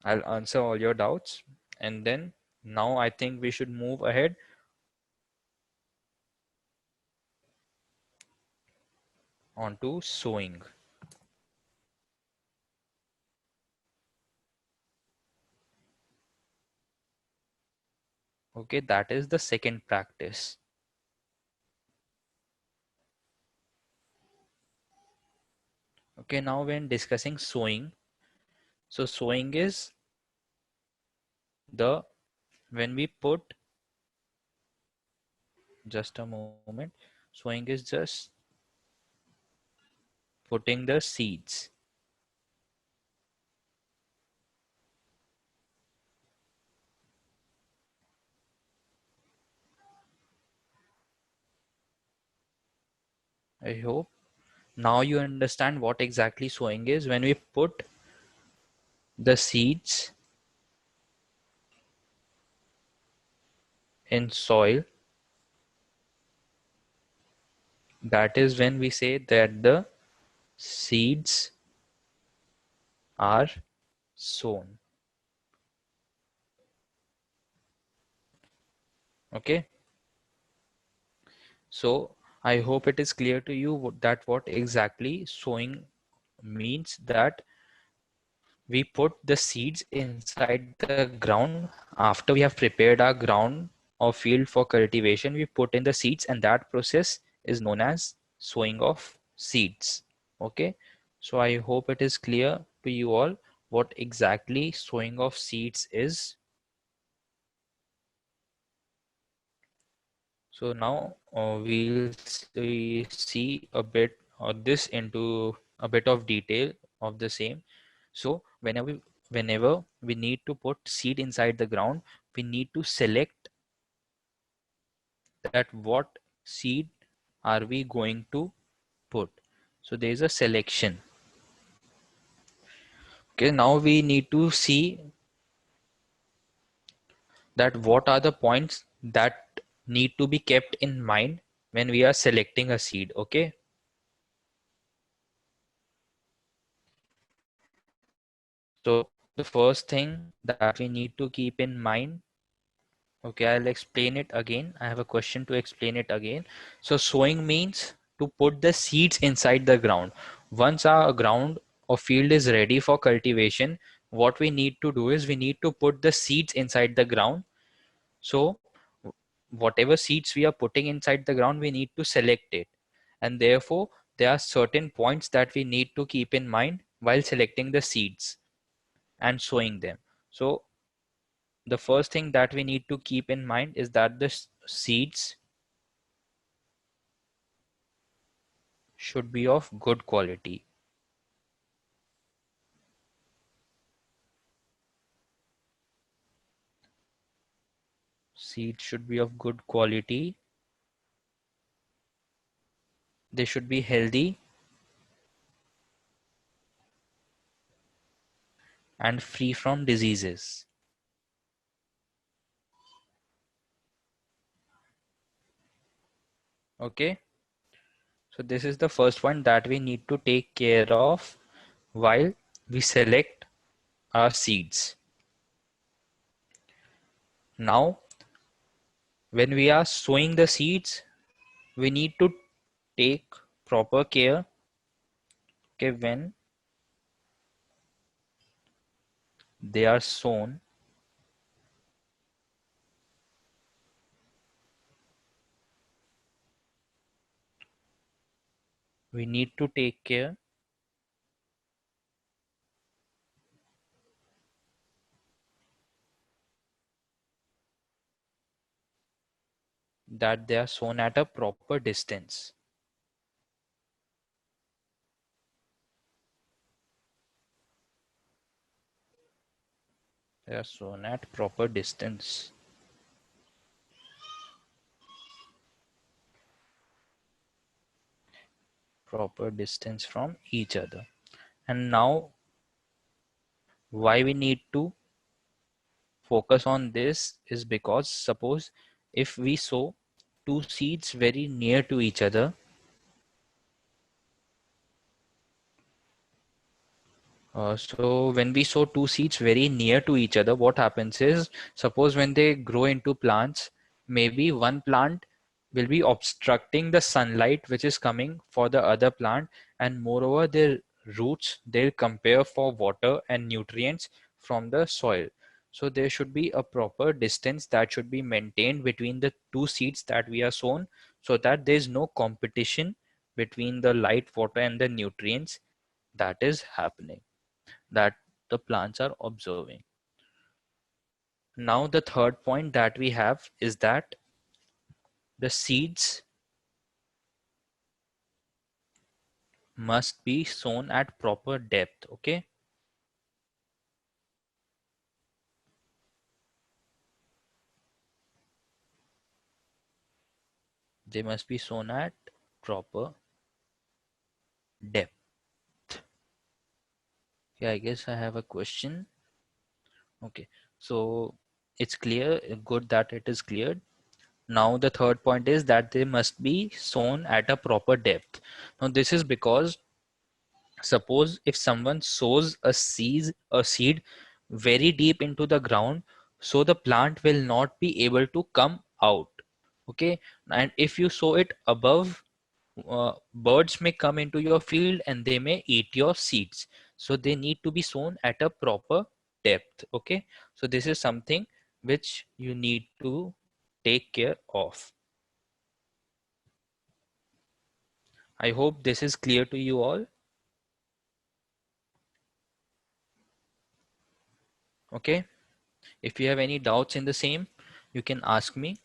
I'll answer all your doubts. And then now I think we should move ahead onto sewing. Okay, that is the second practice. Okay, now when discussing sewing, so sewing is the when we put, just a moment, sewing is just putting the seeds. I hope now you understand what exactly sewing is. When we put the seeds in soil, that is when we say that the seeds are sown. Okay, so I hope it is clear to you that what exactly sowing means, that we put the seeds inside the ground. After we have prepared our ground or field for cultivation, we put in the seeds, and that process is known as sowing of seeds. Okay, so I hope it is clear to you all what exactly sowing of seeds is. So now see a bit of this into a bit of detail of the same. So whenever we need to put seed inside the ground, we need to select that what seed are we going to put. So there is a selection. Okay, now we need to see that what are the points that need to be kept in mind when we are selecting a seed. Okay, so the first thing that we need to keep in mind, okay, I'll explain it again. I have a question to explain it again. So sowing means to put the seeds inside the ground. Once our ground or field is ready for cultivation, what we need to do is we need to put the seeds inside the ground. So whatever seeds we are putting inside the ground, we need to select it. And therefore, there are certain points that we need to keep in mind while selecting the seeds and sowing them. So the first thing that we need to keep in mind is that the seeds should be of good quality. Seeds should be of good quality. They should be healthy and free from diseases. Okay, so this is the first one that we need to take care of while we select our seeds. Now, when we are sowing the seeds, we need to take proper care. Okay, when they are sown, we need to take care that they are sown at a proper distance. They are sown at proper distance. Proper distance from each other. And now why we need to focus on this is because suppose if we sow two seeds very near to each other, so when we sow two seeds very near to each other, what happens is, suppose when they grow into plants, maybe one plant will be obstructing the sunlight which is coming for the other plant, and moreover their roots, they'll compare for water and nutrients from the soil. So there should be a proper distance that should be maintained between the two seeds that we are sown, so that there is no competition between the light, water and the nutrients that is happening, that the plants are observing. Now the third point that we have is that the seeds must be sown at proper depth. Okay, they must be sown at proper depth. Yeah, I guess I have a question. Okay, so it's clear, good that it is cleared. Now the third point is that they must be sown at a proper depth. Now this is because suppose if someone sows a seed very deep into the ground, so the plant will not be able to come out. Okay, and if you sow it above, birds may come into your field and they may eat your seeds. So they need to be sown at a proper depth. Okay, so this is something which you need to take care of. I hope this is clear to you all. Okay, if you have any doubts in the same, you can ask me.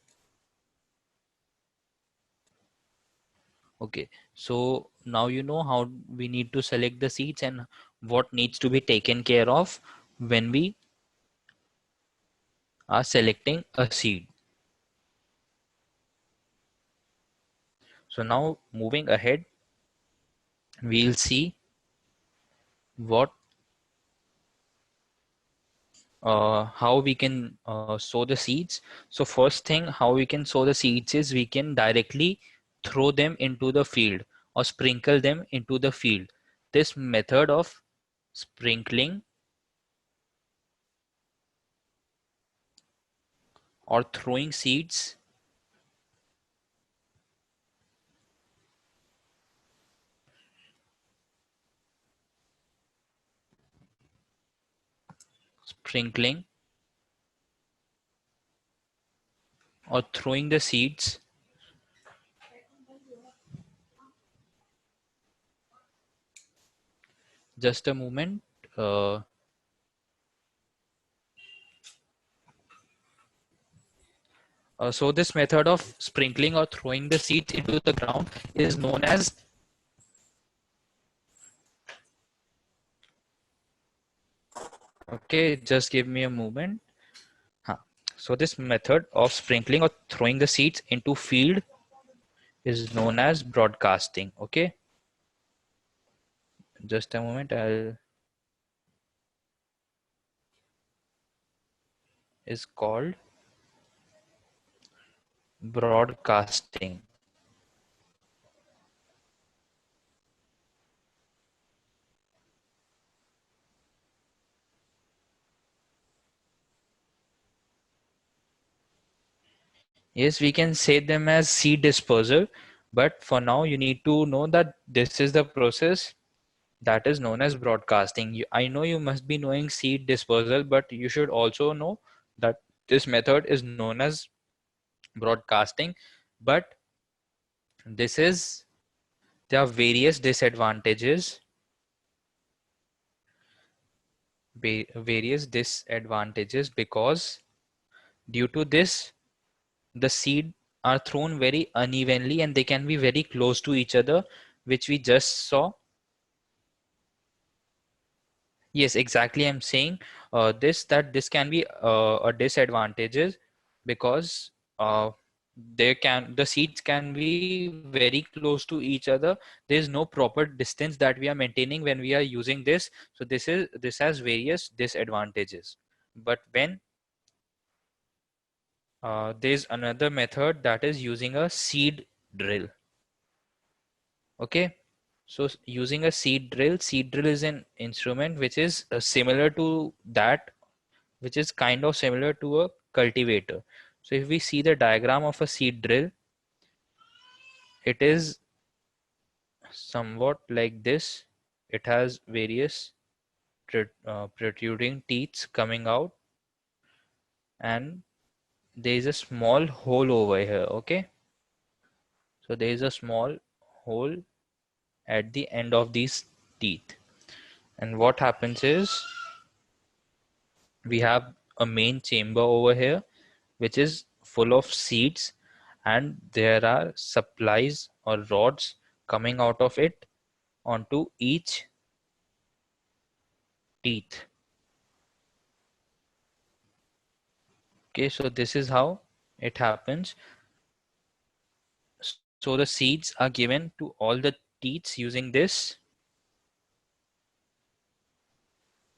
Okay, so now you know how we need to select the seeds and what needs to be taken care of when we are selecting a seed. So now moving ahead, we'll see what how we can sow the seeds. So first thing how we can sow the seeds is we can directly throw them into the field or sprinkle them into the field. This method of sprinkling or throwing seeds sprinkling or throwing the seeds, just a moment. uh, so this method of sprinkling or throwing the seeds into the ground is known as, okay, just give me a moment. Huh. So this method of sprinkling or throwing the seeds into field is known as broadcasting. Okay, just a moment. Is called broadcasting. Yes, we can say them as seed dispersal, but for now you need to know that this is the process that is known as broadcasting. I know you must be knowing seed dispersal, but you should also know that this method is known as broadcasting. But this is, there are various disadvantages, because due to this, the seed are thrown very unevenly and they can be very close to each other, which we just saw. Yes, exactly. I'm saying this, that this can be a disadvantages because the seeds can be very close to each other. There is no proper distance that we are maintaining when we are using this. So this has various disadvantages. But when there's another method, that is using a seed drill. Okay, so using a seed drill is an instrument which is similar to that, which is kind of similar to a cultivator. So if we see the diagram of a seed drill, it is somewhat like this. It has various protruding teeth coming out, and there is a small hole over here. Okay, so there is a small hole at the end of these teeth, and what happens is we have a main chamber over here which is full of seeds, and there are supplies or rods coming out of it onto each teeth. Okay, so this is how it happens. So the seeds are given to all the teats using this.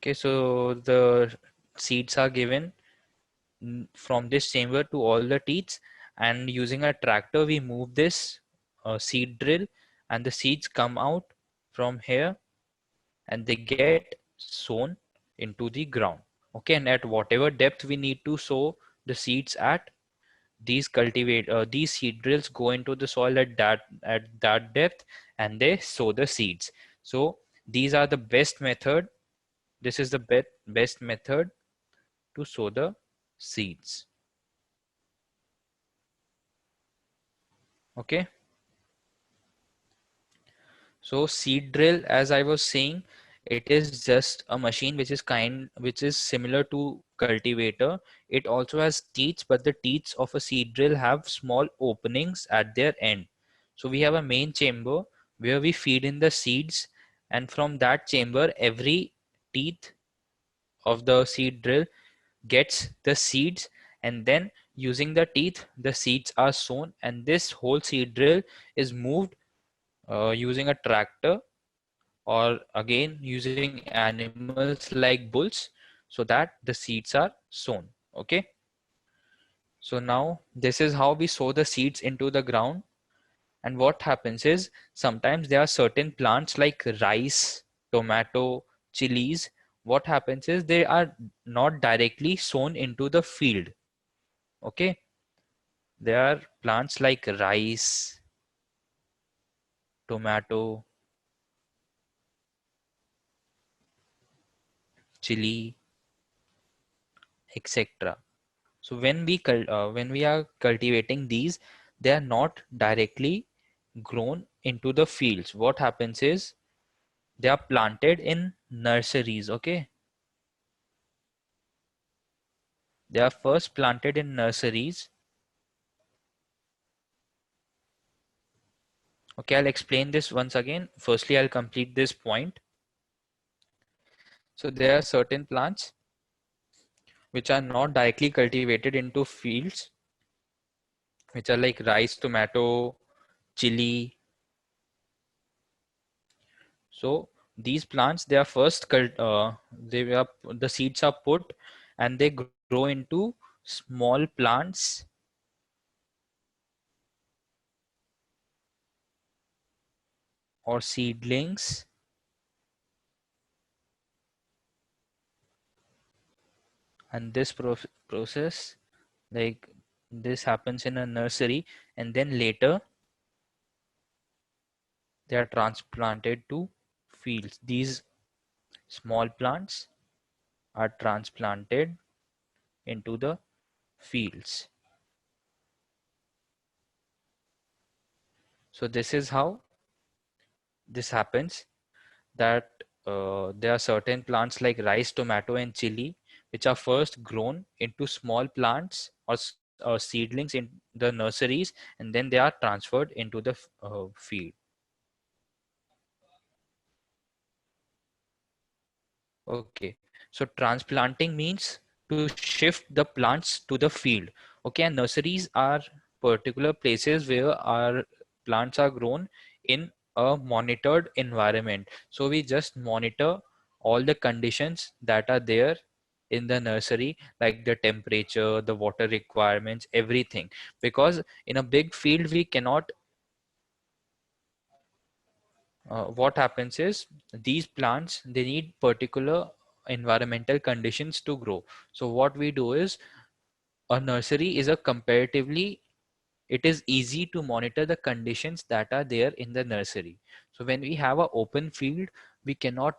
Okay, so the seeds are given from this chamber to all the teats, and using a tractor we move this seed drill, and the seeds come out from here and they get sown into the ground. Okay, and at whatever depth we need to sow the seeds at, these seed drills go into the soil at that depth, and they sow the seeds. So these are the best method. This is the best method to sow the seeds. Okay, so seed drill, as I was saying, it is just a machine which is similar to cultivator. It also has teats, but the teats of a seed drill have small openings at their end. So we have a main chamber where we feed in the seeds, and from that chamber every teeth of the seed drill gets the seeds, and then using the teeth the seeds are sown, and this whole seed drill is moved using a tractor, or again using animals like bulls, so that the seeds are sown. Okay, so now this is how we sow the seeds into the ground. And what happens is sometimes there are certain plants like rice, tomato, chilies. What happens is they are not directly sown into the field. Okay, there are plants like rice, tomato, chili, etc. So when we are cultivating these, they are not directly grown into the fields. What happens is they are planted in nurseries. Okay, they are first planted in nurseries. Okay, I'll explain this once again. Firstly, I'll complete this point. So there are certain plants which are not directly cultivated into fields, which are like rice, tomato, chili. So these plants, they are the seeds are put, and they grow into small plants, or seedlings, and this process, like this happens in a nursery, and then later they are transplanted to fields. These small plants are transplanted into the fields. So this is how this happens, that there are certain plants like rice, tomato, and chili, which are first grown into small plants or seedlings in the nurseries, and then they are transferred into the field. Okay, so transplanting means to shift the plants to the field. Okay, and nurseries are particular places where our plants are grown in a monitored environment. So we just monitor all the conditions that are there in the nursery, like the temperature, the water requirements, everything. Because in a big field we cannot, what happens is these plants, they need particular environmental conditions to grow. So what we do is, a nursery is a comparatively, it is easy to monitor the conditions that are there in the nursery. So when we have an open field, we cannot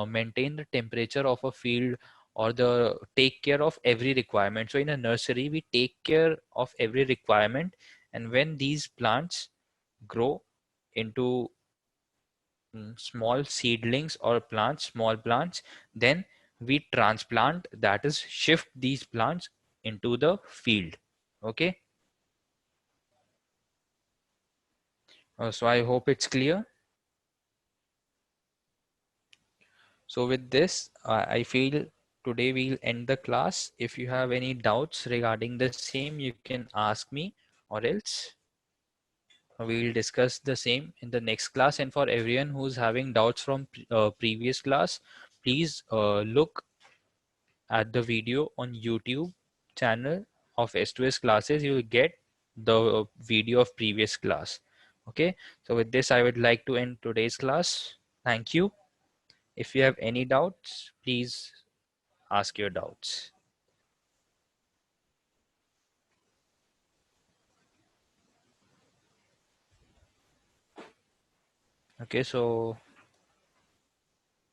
maintain the temperature of a field or the take care of every requirement. So in a nursery we take care of every requirement, and when these plants grow into small seedlings or plants, small plants, then we transplant, that is shift these plants into the field. Okay. So I hope it's clear. So with this, I feel today we'll end the class. If you have any doubts regarding the same, you can ask me, or else we'll discuss the same in the next class. And for everyone who's having doubts from previous class, please look at the video on YouTube channel of S2S classes. You will get the video of previous class. Okay. So with this, I would like to end today's class. Thank you. If you have any doubts, please ask your doubts. Okay, so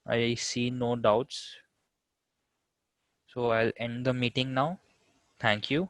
I see no doubts. So I'll end the meeting now. Thank you.